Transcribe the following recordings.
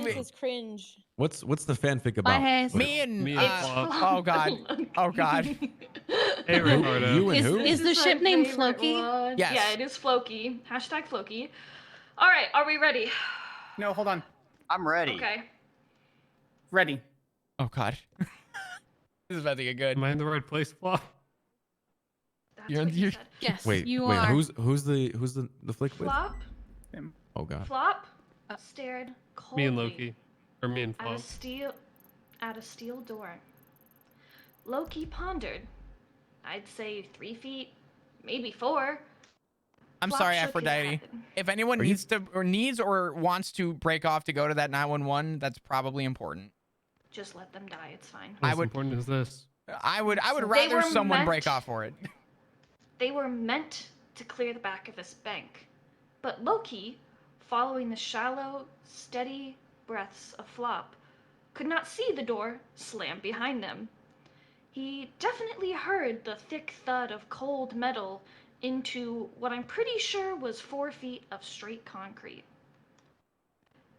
even. is cringe. What's the fanfic about? Me and Flop. oh god, oh god. Hey, Ricardo. You and who? Is the ship named Floki? Yes. Yeah, it is Floki. Hashtag Floki. All right, are we ready? No, hold on. I'm ready. Okay. Ready. Oh god. This is about to get good. Am I in the right place, Flop? That's You're- what you you're- said. Yes, Wait, you wait. are. Who's the flick with? Flop, Oh god. Flop stared coldly Me and Loki. Or me and at Flop. a steel door. Loki pondered. I'd say 3 feet, maybe 4. I'm Flop sorry, shook his Aphrodite. head. If anyone Are you- needs or wants to break off to go to that 911, that's probably important. Just let them die. It's fine. How I would- important is this? I would They rather were someone meant- break off for it. They were meant to clear the back of this bank. But Loki, following the shallow, steady breaths of Flop, could not see the door slam behind them. He definitely heard the thick thud of cold metal into what I'm pretty sure was 4 feet of straight concrete.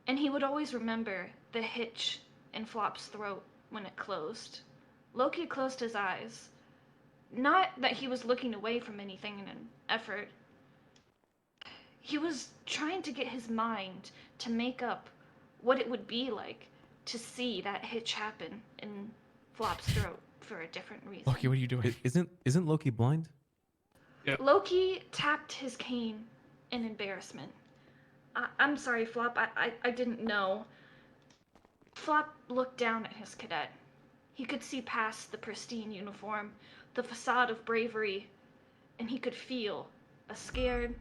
And he would always remember the hitch in Flop's throat when it closed. Loki closed his eyes. Not that he was looking away from anything in an effort. He was trying to get his mind to make up what it would be like to see that hitch happen in Flop's throat for a different reason. Loki, what are you doing? Isn't Loki blind? Loki tapped his cane in embarrassment. I'm sorry, Flop, I didn't know. Flop looked down at his cadet. He could see past the pristine uniform, the facade of bravery, and he could feel a scared,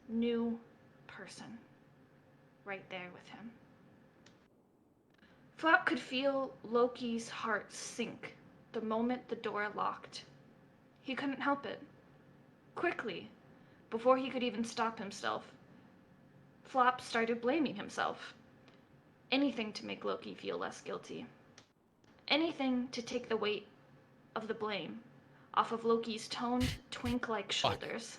new person right there with him. Flop could feel Loki's heart sink the moment the door locked. He couldn't help it. Quickly, before he could even stop himself, Flop started blaming himself. Anything to make Loki feel less guilty. Anything to take the weight of the blame off of Loki's toned, twink-like shoulders.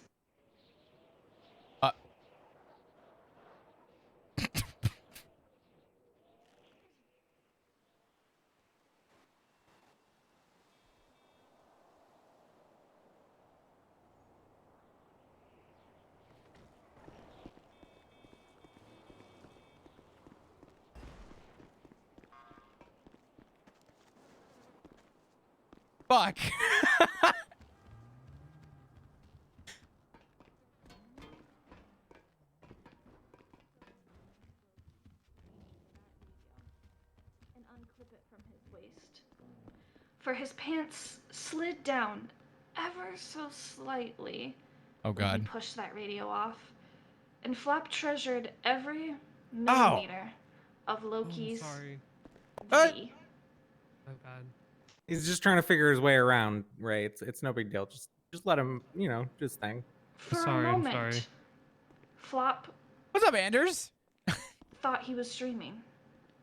Fuck. And unclip it from his waist. For his pants slid down ever so slightly. Oh when he god. pushed that radio off. And Flop treasured every Ow. millimeter of Oh, Loki's sorry. V. My bad. He's just trying to figure his way around, Ray. It's no big deal. Just let him, you know, do his thing. For Sorry, a I'm moment, sorry. Flop What's up, Anders? thought he was dreaming.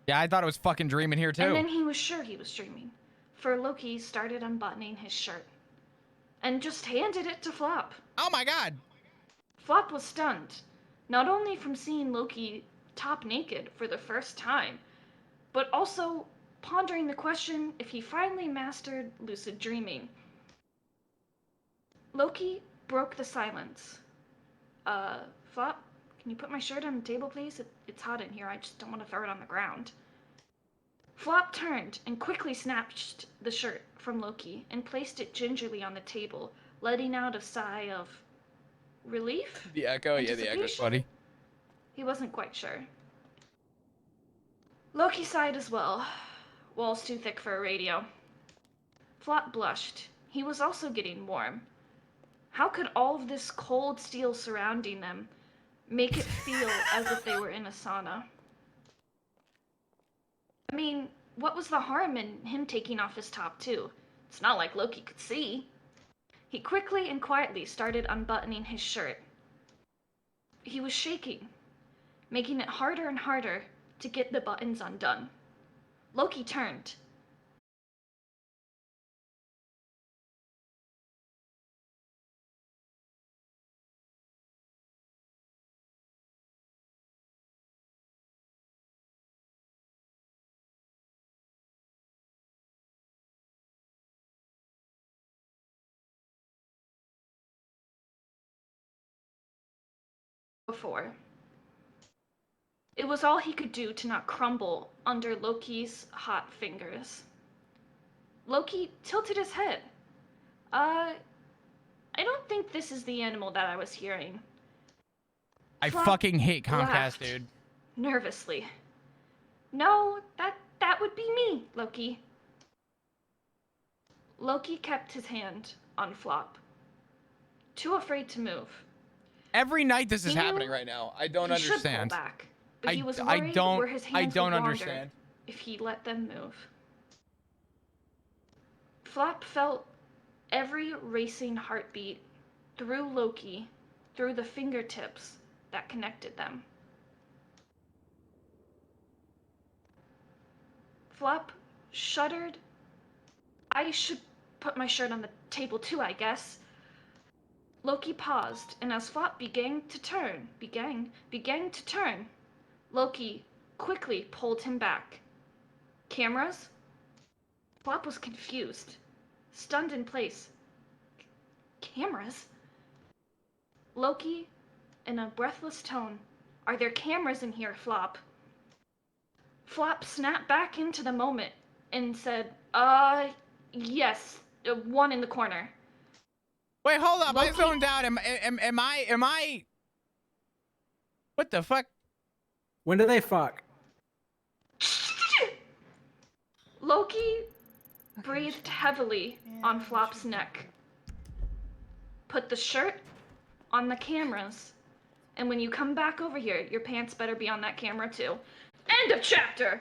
Yeah, I thought it was fucking dreaming here too. And then he was sure he was dreaming. For Loki started unbuttoning his shirt. And just handed it to Flop. Oh my god. Flop was stunned. Not only from seeing Loki top naked for the first time, but also pondering the question if he finally mastered lucid dreaming. Loki broke the silence. Flop, can you put my shirt on the table, please? It's hot in here. I just don't want to throw it on the ground. Flop turned and quickly snatched the shirt from Loki and placed it gingerly on the table, letting out a sigh of relief? The echo, yeah, the echo's funny. He wasn't quite sure. Loki sighed as well. Walls too thick for a radio. Flop blushed. He was also getting warm. How could all of this cold steel surrounding them make it feel as if they were in a sauna? I mean, what was the harm in him taking off his top too? It's not like Loki could see. He quickly and quietly started unbuttoning his shirt. He was shaking, making it harder and harder to get the buttons undone. Loki turned. before. It was all he could do to not crumble under Loki's hot fingers. Loki tilted his head. I don't think this is the animal that I was hearing. I Flop fucking hate Comcast, laughed dude. nervously. No, that would be me, Loki. Loki kept his hand on Flop, too afraid to move. Every night this is He knew happening right now. I don't he should understand. pull back, but he was I worried don't where his hands would wander understand. if he let them move. Flop felt every racing heartbeat through Loki, through the fingertips that connected them. Flop shuddered. I should put my shirt on the table too, I guess. Loki paused, and as Flop began to turn, Loki quickly pulled him back. Cameras? Flop was confused, stunned in place. Cameras? Loki, in a breathless tone, are there cameras in here, Flop? Flop snapped back into the moment and said, yes, one in the corner. Wait, hold up. I Loki- zoned out. Am I? What the fuck? When do they fuck? Loki breathed heavily on Flop's neck, put the shirt on the cameras, and when you come back over here, your pants better be on that camera too. End of chapter!